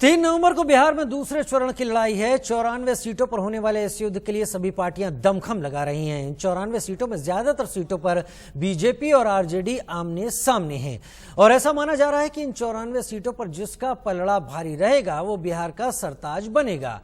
3 नवंबर को बिहार में दूसरे चरण की लड़ाई है। 94 सीटों पर होने वाले इस युद्ध के लिए सभी पार्टियां दमखम लगा रही हैं। इन 94 सीटों में ज्यादातर सीटों पर बीजेपी और आरजेडी आमने सामने हैं और ऐसा माना जा रहा है कि इन 94 सीटों पर जिसका पलड़ा भारी रहेगा वो बिहार का सरताज बनेगा।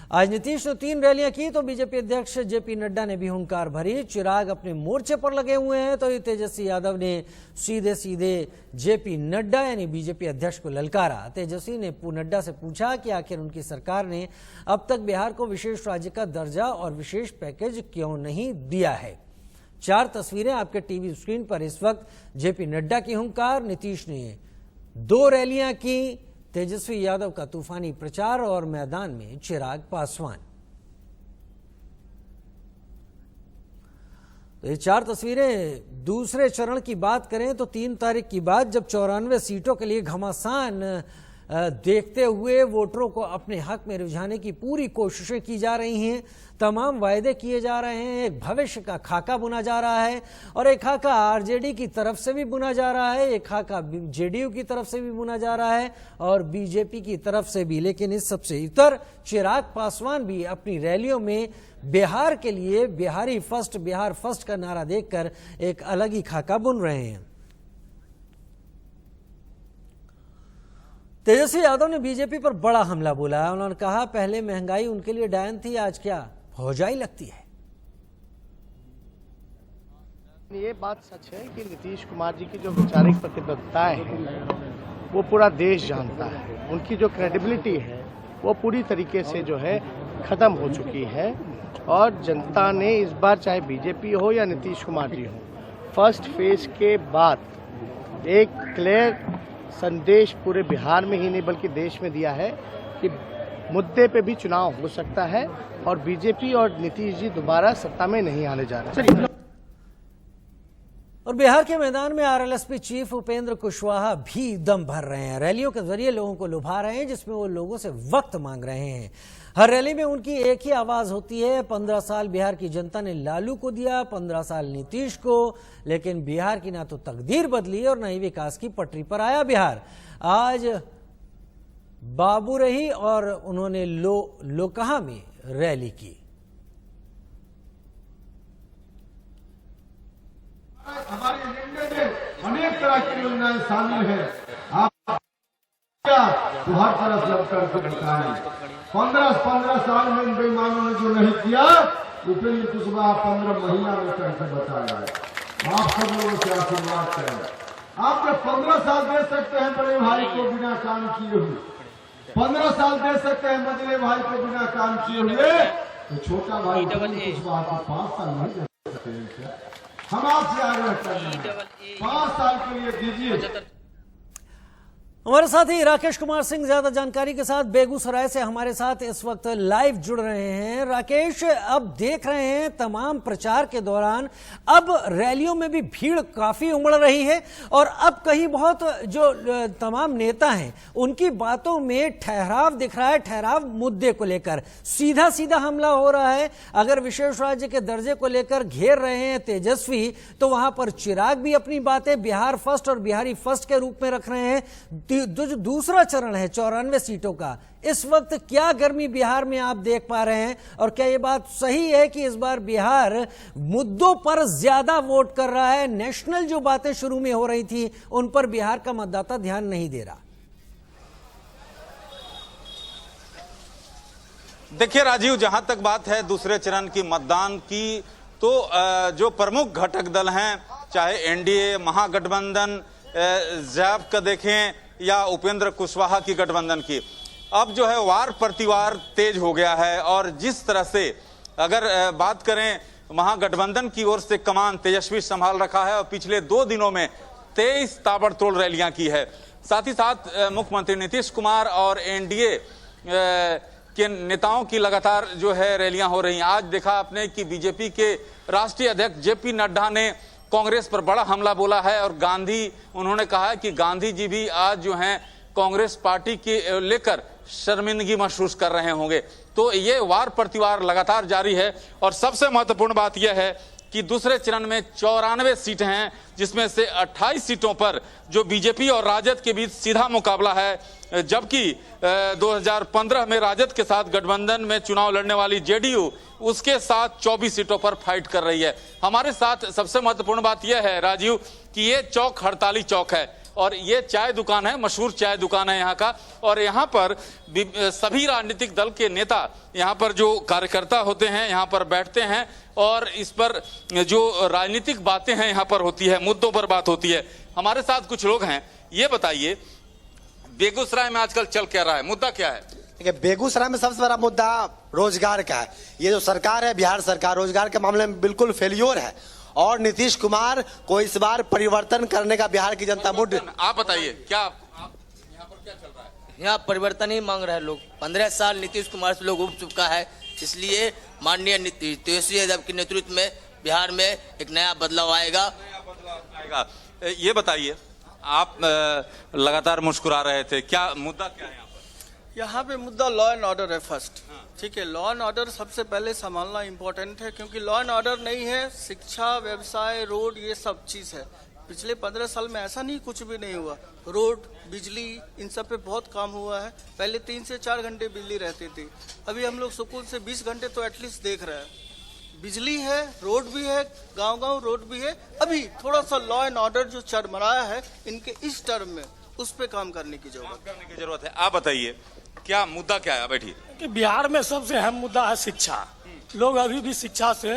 आज नीतीश ने 3 रैलियां की तो बीजेपी अध्यक्ष जेपी नड्डा ने भी हुंकार भरी। चिराग अपने मोर्चे पर लगे हुए हैं तो तेजस्वी यादव ने सीधे सीधे जेपी नड्डा यानी बीजेपी अध्यक्ष को ललकारा। तेजस्वी ने नड्डा से पूछा कि आखिर उनकी सरकार ने अब तक बिहार को विशेष राज्य का दर्जा और विशेष पैकेज क्यों नहीं दिया है। 4 तस्वीरें आपके टीवी स्क्रीन पर इस वक्त। जेपी नड्डा की हुंकार, नीतीश ने 2 रैलियां की, तेजस्वी यादव का तूफानी प्रचार और मैदान में चिराग पासवान। तो ये 4 तस्वीरें। दूसरे चरण की बात करें तो 3 तारीख की बात, जब 94 सीटों के लिए घमासान देखते हुए वोटरों को अपने हक में रुझाने की पूरी कोशिशें की जा रही हैं। तमाम वायदे किए जा रहे हैं, एक भविष्य का खाका बुना जा रहा है और एक खाका आरजेडी की तरफ से भी बुना जा रहा है, एक खाका जेडीयू की तरफ से भी बुना जा रहा है और बीजेपी की तरफ से भी। लेकिन इस सबसे इतर चिराग पासवान भी अपनी रैलियों में बिहार के लिए बिहारी फर्स्ट, बिहार फर्स्ट का नारा देकर एक अलग ही खाका बुन रहे हैं। तेजस्वी यादव ने बीजेपी पर बड़ा हमला बोला है। उन्होंने कहा पहले महंगाई उनके लिए डायन थी, आज क्या फौजाई लगती है। ये बात सच है कि नीतीश कुमार जी की जो वैचारिक प्रतिबद्धताएं हैं वो पूरा देश जानता है। उनकी जो क्रेडिबिलिटी है वो पूरी तरीके से जो है खत्म हो चुकी है और जनता ने इस बार चाहे बीजेपी हो या नीतीश कुमार जी हो, फर्स्ट फेज के बाद एक क्लियर संदेश पूरे बिहार में ही नहीं बल्कि देश में दिया है कि मुद्दे पे भी चुनाव हो सकता है और बीजेपी और नीतीश जी दोबारा सत्ता में नहीं आने जा रहे। और बिहार के मैदान में आरएलएसपी चीफ उपेंद्र कुशवाहा भी दम भर रहे हैं। रैलियों के जरिए लोगों को लुभा रहे हैं जिसमें वो लोगों से वक्त मांग रहे हैं। हर रैली में उनकी एक ही आवाज होती है, 15 साल बिहार की जनता ने लालू को दिया, 15 साल नीतीश को, लेकिन बिहार की ना तो तकदीर बदली और ना ही विकास की पटरी पर आया बिहार। आज बाबू रही और उन्होंने लोकहा में रैली की। हमारे एजेंडे में अनेक तरह की योजनाएं शामिल है। आप तो हर तरह से अब करके बताएं। 15 साल में इन बेईमानों ने जो नहीं किया, उपेंद्र कुशवाहा 15 महीना में करके बताया है। आप सब लोगों से आशीर्वाद करें। आप जब 15 साल दे सकते हैं बड़े भाई को बिना काम किए हुए, 15 साल दे सकते हैं मझले भाई को बिना काम किए हुए, तो छोटा भाई कुशवाहा को 5 साल नहीं दे सकते हैं। हम आपसे आग्रह कर रहे हैं 5 साल के लिए दीजिए। हमारे साथ ही राकेश कुमार सिंह ज्यादा जानकारी के साथ बेगूसराय से हमारे साथ इस वक्त लाइव जुड़ रहे हैं। राकेश, अब देख रहे हैं तमाम प्रचार के दौरान अब रैलियों में भी भीड़ काफी उमड़ रही है और अब कहीं बहुत जो तमाम नेता हैं उनकी बातों में ठहराव दिख रहा है। ठहराव मुद्दे को लेकर सीधा सीधा हमला हो रहा है। अगर विशेष राज्य के दर्जे को लेकर घेर रहे हैं तेजस्वी, तो वहां पर चिराग भी अपनी बातें बिहार फर्स्ट और बिहारी फर्स्ट के रूप में रख रहे हैं। जो दूसरा चरण है 94 सीटों का, इस वक्त क्या गर्मी बिहार में आप देख पा रहे हैं और क्या ये बात सही है कि इस बार बिहार मुद्दों पर ज्यादा वोट कर रहा है? नेशनल जो बातें शुरू में हो रही थी उन पर बिहार का मतदाता ध्यान नहीं दे रहा। देखिए राजीव, जहां तक बात है दूसरे चरण की मतदान की, तो जो प्रमुख घटक दल हैं, चाहे एनडीए, महागठबंधन, जैप का देखें या उपेंद्र कुशवाहा की गठबंधन की, अब जो है वार प्रतिवार तेज हो गया है। और जिस तरह से अगर बात करें महागठबंधन की ओर से कमान तेजस्वी संभाल रखा है और पिछले 2 दिनों में 23 ताबड़तोड़ रैलियां की है। साथ ही साथ मुख्यमंत्री नीतीश कुमार और एनडीए के नेताओं की लगातार जो है रैलियां हो रही हैं। आज देखा आपने कि बीजेपी के राष्ट्रीय अध्यक्ष जेपी नड्डा ने कांग्रेस पर बड़ा हमला बोला है और उन्होंने कहा है कि गांधी जी भी आज जो हैं कांग्रेस पार्टी के लेकर शर्मिंदगी महसूस कर रहे होंगे। तो ये वार प्रतिवार लगातार जारी है और सबसे महत्वपूर्ण बात यह है कि दूसरे चरण में 94 सीटें हैं, जिसमें से 28 सीटों पर जो बीजेपी और राजद के बीच सीधा मुकाबला है, जबकि 2015 में राजद के साथ गठबंधन में चुनाव लड़ने वाली जेडीयू उसके साथ 24 सीटों पर फाइट कर रही है। हमारे साथ सबसे महत्वपूर्ण बात यह है राजीव कि ये चौक हड़ताली चौक है और ये चाय दुकान है, मशहूर चाय दुकान है यहाँ का, और यहाँ पर सभी राजनीतिक दल के नेता यहाँ पर जो कार्यकर्ता होते हैं यहाँ पर बैठते हैं और इस पर जो राजनीतिक बातें हैं यहाँ पर होती है, मुद्दों पर बात होती है। हमारे साथ कुछ लोग हैं, ये बताइए बेगूसराय में आजकल चल क्या रहा है, मुद्दा क्या है? देखिए, बेगूसराय में सबसे बड़ा मुद्दा रोजगार का है। ये जो सरकार है, बिहार सरकार, रोजगार के मामले में बिल्कुल फेलियोर है और नीतीश कुमार को इस बार परिवर्तन करने का बिहार की जनता मुड। आप बताइए क्या यहाँ पर क्या चल रहा है? यहाँ परिवर्तन ही मांग रहे हैं लोग। 15 साल नीतीश कुमार से लोग उब चुका है, इसलिए माननीय तेजस्वी यादव के नेतृत्व में बिहार में एक नया बदलाव आएगा। ये बताइए, आप लगातार मुस्कुरा रहे थे, क्या मुद्दा क्या है यहाँ पे मुद्दा लॉ एंड ऑर्डर है फर्स्ट। ठीक है, लॉ एंड ऑर्डर सबसे पहले संभालना इम्पोर्टेंट है, क्योंकि लॉ एंड ऑर्डर नहीं है, शिक्षा, व्यवसाय, रोड, ये सब चीज़ है। पिछले 15 साल में ऐसा नहीं, कुछ भी नहीं हुआ। रोड, बिजली, इन सब पे बहुत काम हुआ है। पहले 3 से 4 घंटे बिजली रहती थी, अभी हम लोग सुकून से 20 घंटे तो एटलीस्ट देख रहे हैं। बिजली है, रोड भी है, गांव-गांव रोड भी है। अभी थोड़ा सा लॉ एंड ऑर्डर जो चरमराया है इनके इस टर्म में, उस पर काम करने की जरूरत है। आप बताइए क्या मुद्दा क्या है? बैठिए। कि बिहार में सबसे अहम मुद्दा है शिक्षा। लोग अभी भी शिक्षा से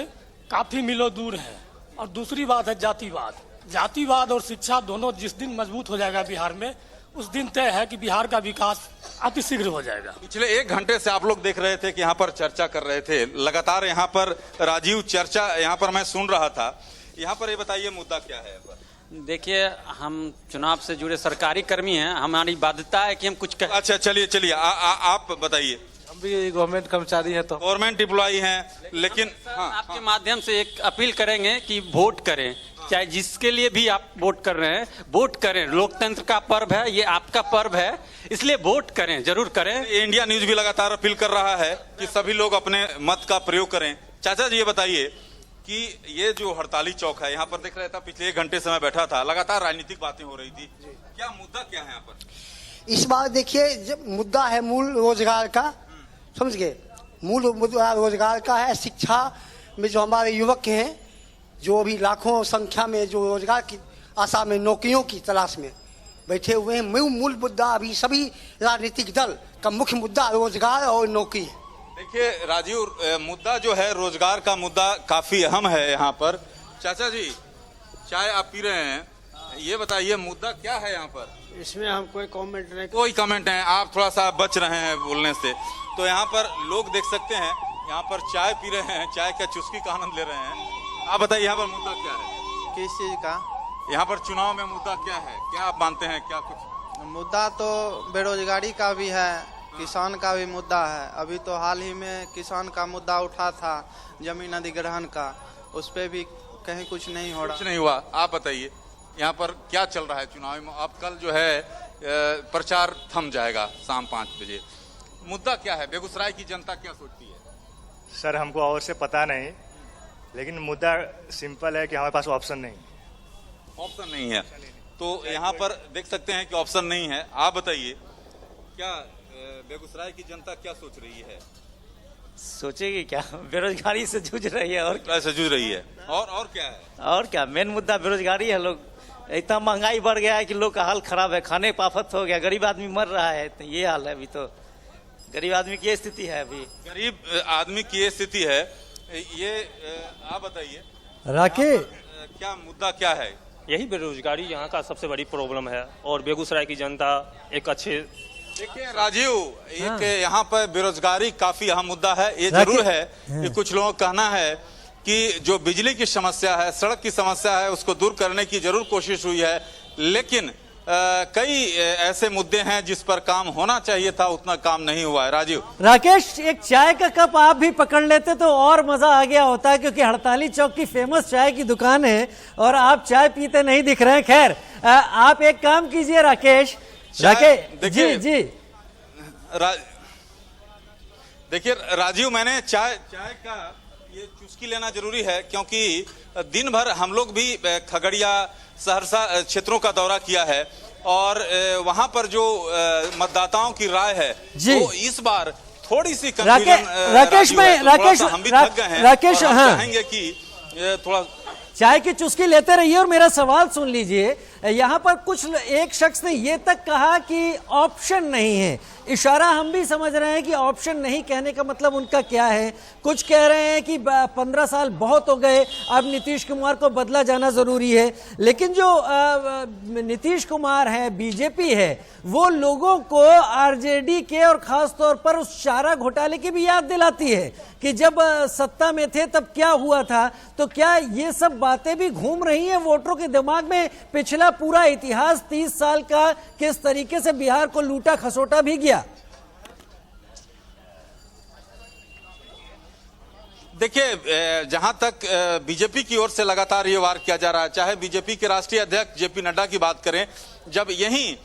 काफी मीलों दूर हैं। और दूसरी बात है जातिवाद। जातिवाद और शिक्षा दोनों जिस दिन मजबूत हो जाएगा बिहार में, उस दिन तय है कि बिहार का विकास अतिशीघ्र हो जाएगा। पिछले 1 घंटे से आप लोग देख रहे थे कि यहाँ पर चर्चा कर रहे थे, लगातार यहाँ पर राजीव चर्चा यहाँ पर मैं सुन रहा था। यहाँ पर ये बताइए मुद्दा क्या है? देखिए, हम चुनाव से जुड़े सरकारी कर्मी हैं, हमारी बाध्यता है कि हम कुछ अच्छा चलिए आप बताइए। हम भी गवर्नमेंट कर्मचारी हैं, तो गवर्नमेंट एम्प्लॉई हैं, लेकिन आपके माध्यम से एक अपील करेंगे कि वोट करें, चाहे जिसके लिए भी आप वोट कर रहे हैं, वोट करें। लोकतंत्र का पर्व है, ये आपका पर्व है, इसलिए वोट करें, जरूर करें। इंडिया न्यूज भी लगातार अपील कर रहा है कि सभी लोग अपने मत का प्रयोग करें। चाचा जी ये बताइए कि ये जो हड़ताली चौक है, यहाँ पर देख रहा था, पिछले 1 घंटे से मैं बैठा था, लगातार राजनीतिक बातें हो रही थी, क्या मुद्दा क्या है यहाँ पर? इस बार देखिए, जब मुद्दा है मूल रोजगार का, समझ गए, मूल मुद्दा रोजगार का है। शिक्षा में जो हमारे युवक हैं, जो अभी लाखों संख्या में जो रोजगार की आशा में, नौकरियों की तलाश में बैठे हुए हैं, मूल मुद्दा अभी सभी राजनीतिक दल का मुख्य मुद्दा रोजगार और नौकरी है। देखिए राजीव, मुद्दा जो है रोजगार का मुद्दा काफी अहम है यहाँ पर। चाचा जी चाय आप पी रहे हैं, ये बताइए मुद्दा क्या है यहाँ पर? इसमें हम कोई कमेंट नहीं। कोई कमेंट है, आप थोड़ा सा बच रहे हैं बोलने से। तो यहाँ पर लोग देख सकते हैं, यहाँ पर चाय पी रहे हैं, चाय का चुस्की का आनंद ले रहे हैं। आप बताइए यहाँ पर मुद्दा क्या है? किस चीज का? यहाँ पर चुनाव में मुद्दा क्या है, क्या आप मानते हैं? क्या कुछ मुद्दा तो बेरोजगारी का भी है, किसान का भी मुद्दा है। अभी तो हाल ही में किसान का मुद्दा उठा था, जमीन अधिग्रहण का, उस पर भी कहीं कुछ नहीं हो रहा। कुछ नहीं हुआ। आप बताइए यहाँ पर क्या चल रहा है चुनाव में? अब कल जो है प्रचार थम जाएगा शाम 5 बजे। मुद्दा क्या है? बेगूसराय की जनता क्या सोचती है? सर हमको और से पता नहीं, लेकिन मुद्दा सिंपल है कि हमारे पास ऑप्शन नहीं है। तो यहाँ पर देख सकते हैं कि ऑप्शन नहीं है। आप बताइए क्या बेगूसराय की जनता क्या सोच रही है? सोचेगी क्या, बेरोजगारी से जूझ रही है। और कैसे जूझ रही है? और क्या है? और क्या, मेन मुद्दा बेरोजगारी है। लोग इतना महंगाई बढ़ गया है कि लोग का हाल खराब है, खाने का आफत हो गया, गरीब आदमी मर रहा है, तो ये हाल है। अभी तो गरीब आदमी की स्थिति है, अभी गरीब आदमी की ये स्थिति है। ये आप बताइए राकेश, क्या मुद्दा क्या है? यही बेरोजगारी यहाँ का सबसे बड़ी प्रॉब्लम है, और बेगूसराय की जनता एक अच्छे। देखिए राजीव, एक यहाँ पर बेरोजगारी काफी अहम मुद्दा है। ये जरूर है कि कुछ लोगों का कहना है कि जो बिजली की समस्या है, सड़क की समस्या है, उसको दूर करने की जरूर कोशिश हुई है, लेकिन कई ऐसे मुद्दे हैं जिस पर काम होना चाहिए था, उतना काम नहीं हुआ है। राजीव, राकेश, एक चाय का कप आप भी पकड़ लेते तो और मजा आ गया होता, क्योंकि हड़ताली चौक की फेमस चाय की दुकान है और आप चाय पीते नहीं दिख रहे हैं। खैर, आप एक काम कीजिए राकेश, जी देखिए राजीव, मैंने चाय का ये चुस्की लेना जरूरी है, क्योंकि दिन भर हम लोग भी खगड़िया सहरसा क्षेत्रों का दौरा किया है और वहां पर जो मतदाताओं की राय है वो इस बार थोड़ी सी राकेश हम भी थक गए हैं। राकेश चाहेंगे कि थोड़ा चाय की चुस्की लेते रहिए और मेरा सवाल सुन लीजिए। यहाँ पर कुछ एक शख्स ने ये तक कहा कि ऑप्शन नहीं है। इशारा हम भी समझ रहे हैं कि ऑप्शन नहीं कहने का मतलब उनका क्या है। कुछ कह रहे हैं कि 15 साल बहुत हो गए, अब नीतीश कुमार को बदला जाना जरूरी है। लेकिन जो नीतीश कुमार है, बीजेपी है, वो लोगों को आरजेडी के और खास तौर पर उस चारा घोटाले की भी याद दिलाती है कि जब सत्ता में थे तब क्या हुआ था। तो क्या ये सब बातें भी घूम रही हैं वोटरों के दिमाग में? पिछला पूरा इतिहास 30 साल का किस तरीके से बिहार को लूटा खसोटा भी गया। देखिए, जहां तक बीजेपी की ओर से लगातार ये वार किया जा रहा है, चाहे बीजेपी के राष्ट्रीय अध्यक्ष जेपी नड्डा की बात करें, जब यहीं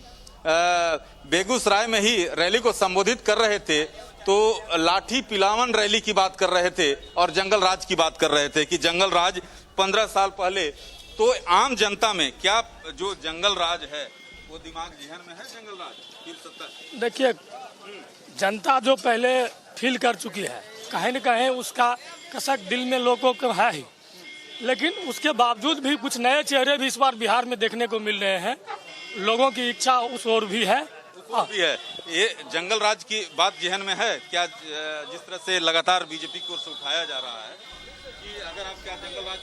बेगूसराय में ही रैली को संबोधित कर रहे थे तो लाठी पिलावन रैली की बात कर रहे थे और जंगल राज की बात कर रहे थे कि जंगल राज 15 साल पहले। तो आम जनता में क्या जो जंगल राज है वो दिमाग जहन में है? जंगल राज फील सकता है? देखिए, जनता जो पहले फील कर चुकी है, कहीं न कहीं उसका कसक दिल में लोगों को है ही, लेकिन उसके बावजूद भी कुछ नए चेहरे भी इस बार बिहार में देखने को मिल रहे हैं। लोगों की इच्छा उस ओर भी है। भी है। ये जंगल राज की बात जहन में है क्या? जिस तरह से लगातार बीजेपी की ओर से उठाया जा रहा है कि अगर आप क्या जंगल राज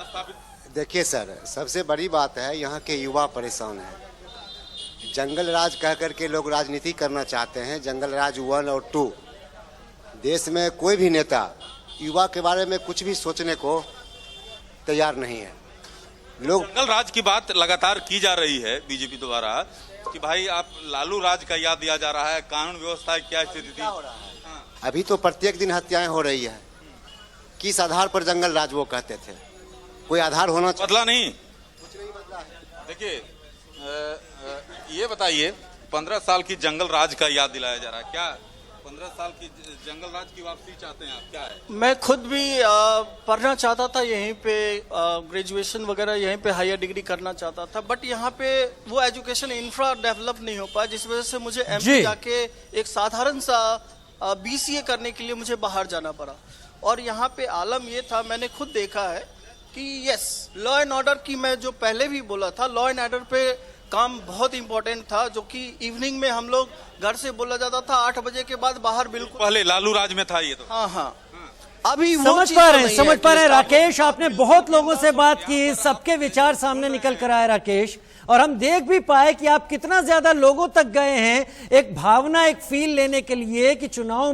स्थापित। देखिए सर, सबसे बड़ी बात है यहाँ के युवा परेशान है। जंगल राज कह करके लोग राजनीति करना चाहते हैं। जंगल राज 1 और 2। देश में कोई भी नेता युवा के बारे में कुछ भी सोचने को तैयार नहीं है। लोग जंगल राज की बात लगातार की जा रही है बीजेपी द्वारा कि भाई आप लालू राज का याद दिया जा रहा है। कानून व्यवस्था की क्या स्थिति थी? अभी तो प्रत्येक दिन हत्याएं हो रही है। किस आधार पर जंगल राज वो कहते थे? कोई आधार होना चाहिए। बदला नहीं, कुछ नहीं बदला है। देखिए, ये बताइए, 15 साल की जंगल राज का याद दिलाया जा रहा है, क्या 15 साल की जंगल राज की वापसी चाहते हैं आप? क्या है? मैं खुद भी पढ़ना चाहता था यहीं पे, ग्रेजुएशन वगैरह यहीं पे हायर डिग्री करना चाहता था, बट यहाँ पे वो एजुकेशन इंफ्रा डेवलप नहीं हो पाया, जिस वजह से मुझे एमपी जाके एक साधारण सा बीसीए करने के लिए मुझे बाहर जाना पड़ा। और यहाँ पे आलम ये था, मैंने खुद देखा है कि यस, लॉ एंड ऑर्डर की मैं जो पहले भी बोला था, लॉ एंड ऑर्डर पे काम बहुत इंपॉर्टेंट था, जो कि इवनिंग में हम लोग घर से बोला जाता था 8 बजे के बाद बाहर बिल्कुल। पहले लालू राज में था ये तो। हाँ। अभी समझ पा रहे हैं राकेश, आपने बहुत लोगों से बात की, सबके विचार सामने निकल कर आए राकेश, और हम देख भी पाए कि आप कितना ज्यादा लोगों तक गए हैं एक भावना, एक फील लेने के लिए कि चुनाव में